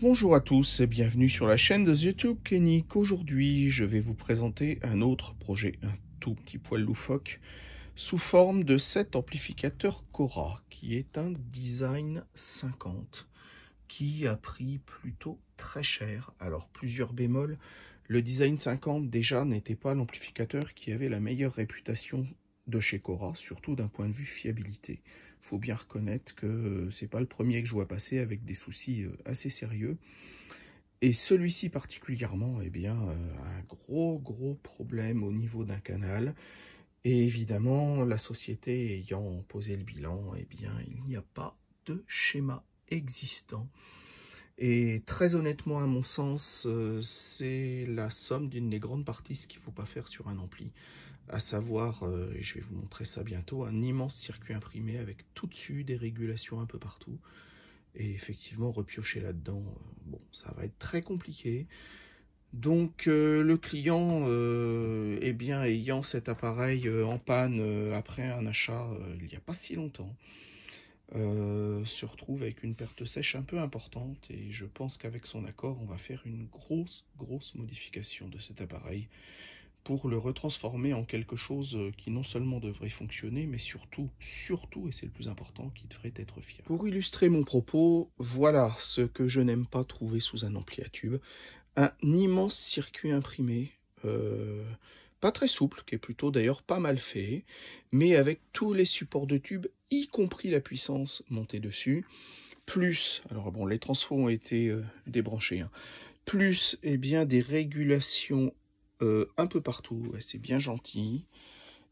Bonjour à tous et bienvenue sur la chaîne de YouTube Kenik. Aujourd'hui, je vais vous présenter un autre projet, un tout petit poil loufoque, sous forme de cet amplificateur Cora, qui est un Design 50, qui a pris plutôt très cher. Alors, plusieurs bémols. Le Design 50, déjà, n'était pas l'amplificateur qui avait la meilleure réputation de chez Cora, surtout d'un point de vue fiabilité. Faut bien reconnaître que c'est pas le premier que je vois passer avec des soucis assez sérieux. Et celui-ci particulièrement, eh bien, un gros problème au niveau d'un canal. Et évidemment, la société ayant posé le bilan, eh bien, il n'y a pas de schéma existant. Et très honnêtement, à mon sens, c'est la somme d'une des grandes parties ce qu'il ne faut pas faire sur un ampli. À savoir, et je vais vous montrer ça bientôt, un immense circuit imprimé avec tout dessus des régulations un peu partout. Et effectivement, repiocher là-dedans, bon, ça va être très compliqué. Donc le client, eh bien, ayant cet appareil en panne après un achat il n'y a pas si longtemps, se retrouve avec une perte sèche un peu importante. Et je pense qu'avec son accord, on va faire une grosse modification de cet appareil pour le retransformer en quelque chose qui non seulement devrait fonctionner, mais surtout, et c'est le plus important, qui devrait être fiable. Pour illustrer mon propos, voilà ce que je n'aime pas trouver sous un ampli à tube. Un immense circuit imprimé, pas très souple, qui est plutôt d'ailleurs pas mal fait, mais avec tous les supports de tube, y compris la puissance montée dessus, plus, alors bon, les transfos ont été débranchés, hein, plus, eh bien, des régulations un peu partout, c'est bien gentil,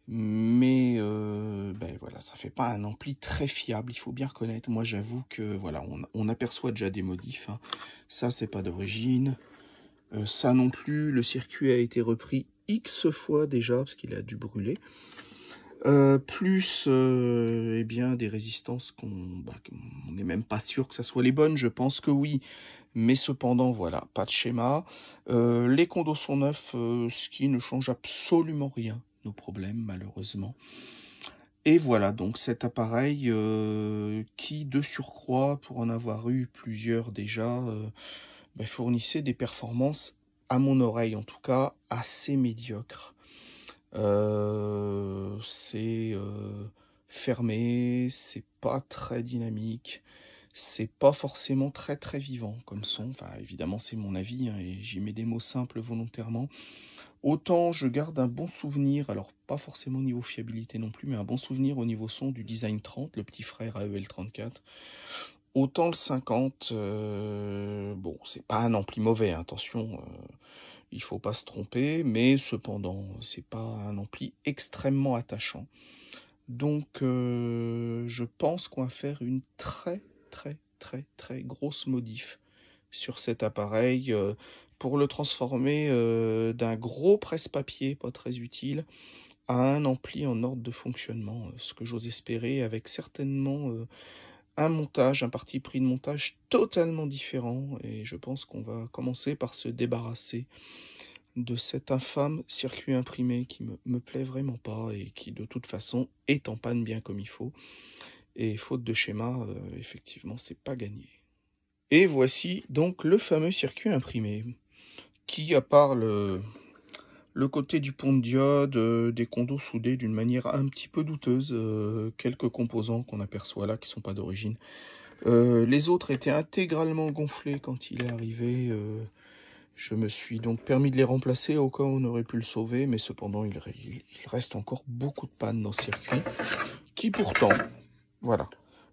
mais ben voilà, ça fait pas un ampli très fiable, il faut bien reconnaître. Moi j'avoue que voilà, on aperçoit déjà des modifs, hein. Ça c'est pas d'origine, ça non plus, le circuit a été repris X fois déjà, parce qu'il a dû brûler. Plus eh bien des résistances qu'on n'est même pas sûr que ça soit les bonnes, je pense que oui, mais cependant voilà, pas de schéma. Les condos sont neufs, ce qui ne change absolument rien nos problèmes malheureusement. Et voilà donc cet appareil qui de surcroît, pour en avoir eu plusieurs déjà, fournissait des performances, à mon oreille en tout cas, assez médiocres. C'est fermé, c'est pas très dynamique, c'est pas forcément très vivant comme son. Enfin, évidemment, c'est mon avis, hein, et j'y mets des mots simples volontairement. Autant je garde un bon souvenir, alors pas forcément au niveau fiabilité non plus, mais un bon souvenir au niveau son du Design 30, le petit frère AEL34. Autant le 50, bon, c'est pas un ampli mauvais, hein, attention. Il faut pas se tromper, mais cependant, c'est pas un ampli extrêmement attachant. Donc, je pense qu'on va faire une très grosse modif sur cet appareil pour le transformer d'un gros presse-papier, pas très utile, à un ampli en ordre de fonctionnement. Ce que j'ose espérer, avec certainement un parti pris de montage totalement différent. Et je pense qu'on va commencer par se débarrasser de cet infâme circuit imprimé qui me plaît vraiment pas et qui de toute façon est en panne bien comme il faut. Et faute de schéma, effectivement, c'est pas gagné. Et voici donc le fameux circuit imprimé qui, à part le côté du pont de diode, des condos soudés d'une manière un petit peu douteuse, quelques composants qu'on aperçoit là qui sont pas d'origine. Les autres étaient intégralement gonflés quand il est arrivé. Je me suis donc permis de les remplacer au cas où on aurait pu le sauver, mais cependant il reste encore beaucoup de pannes dans ce circuit, qui pourtant, voilà,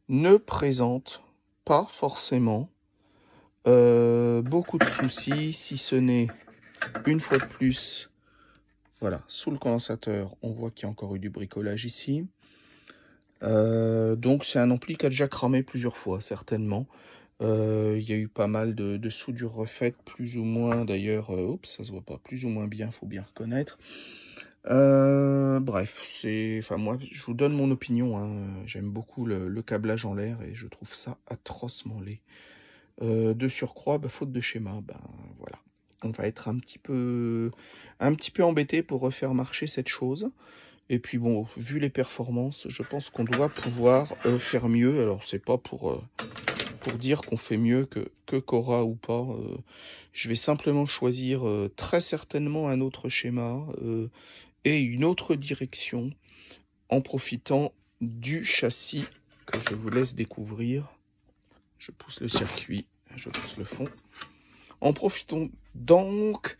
ne présente pas forcément beaucoup de soucis, si ce n'est, une fois de plus, voilà, sous le condensateur, on voit qu'il y a encore eu du bricolage ici. Donc c'est un ampli qui a déjà cramé plusieurs fois, certainement. Il y a eu pas mal de soudures refaites, plus ou moins d'ailleurs, oups, ça se voit pas, plus ou moins bien, faut bien reconnaître. Bref, enfin moi, je vous donne mon opinion, hein. J'aime beaucoup le câblage en l'air et je trouve ça atrocement laid. De surcroît, faute de schéma, voilà. On va être un petit peu embêté pour refaire marcher cette chose. Et puis bon, vu les performances, je pense qu'on doit pouvoir faire mieux. Alors c'est pas pour pour dire qu'on fait mieux que Cora ou pas. Je vais simplement choisir très certainement un autre schéma et une autre direction en profitant du châssis que je vous laisse découvrir. Je pousse le circuit, je pousse le fond. En profitant donc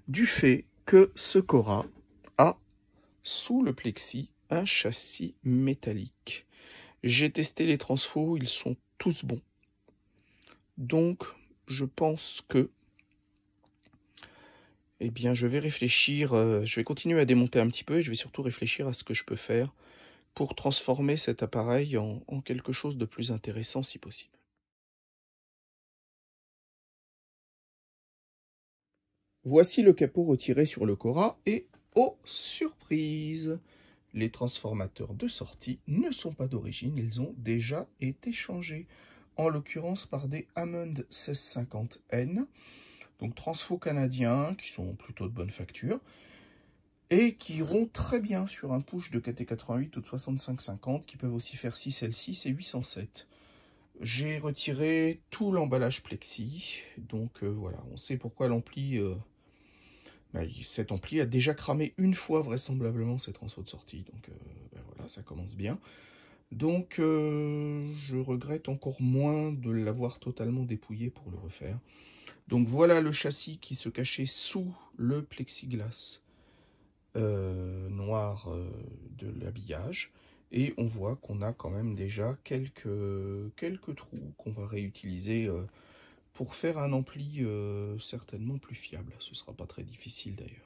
du fait que ce Cora a sous le plexi un châssis métallique. J'ai testé les transfos, ils sont tous bons. Donc, je pense que, eh bien, je vais réfléchir, je vais continuer à démonter un petit peu et je vais surtout réfléchir à ce que je peux faire pour transformer cet appareil en quelque chose de plus intéressant si possible. Voici le capot retiré sur le Cora et, oh surprise, les transformateurs de sortie ne sont pas d'origine, ils ont déjà été changés, en l'occurrence par des Hammond 1650N, donc transfo canadiens qui sont plutôt de bonne facture, et qui iront très bien sur un push de KT88 ou de 6550, qui peuvent aussi faire 6L6 et 807. J'ai retiré tout l'emballage plexi, donc voilà, on sait pourquoi l'ampli... cet ampli a déjà cramé une fois vraisemblablement ses transfos de sortie, donc voilà, ça commence bien. Donc je regrette encore moins de l'avoir totalement dépouillé pour le refaire. Donc voilà le châssis qui se cachait sous le plexiglas noir de l'habillage. Et on voit qu'on a quand même déjà quelques trous qu'on va réutiliser pour faire un ampli certainement plus fiable. Ce sera pas très difficile d'ailleurs.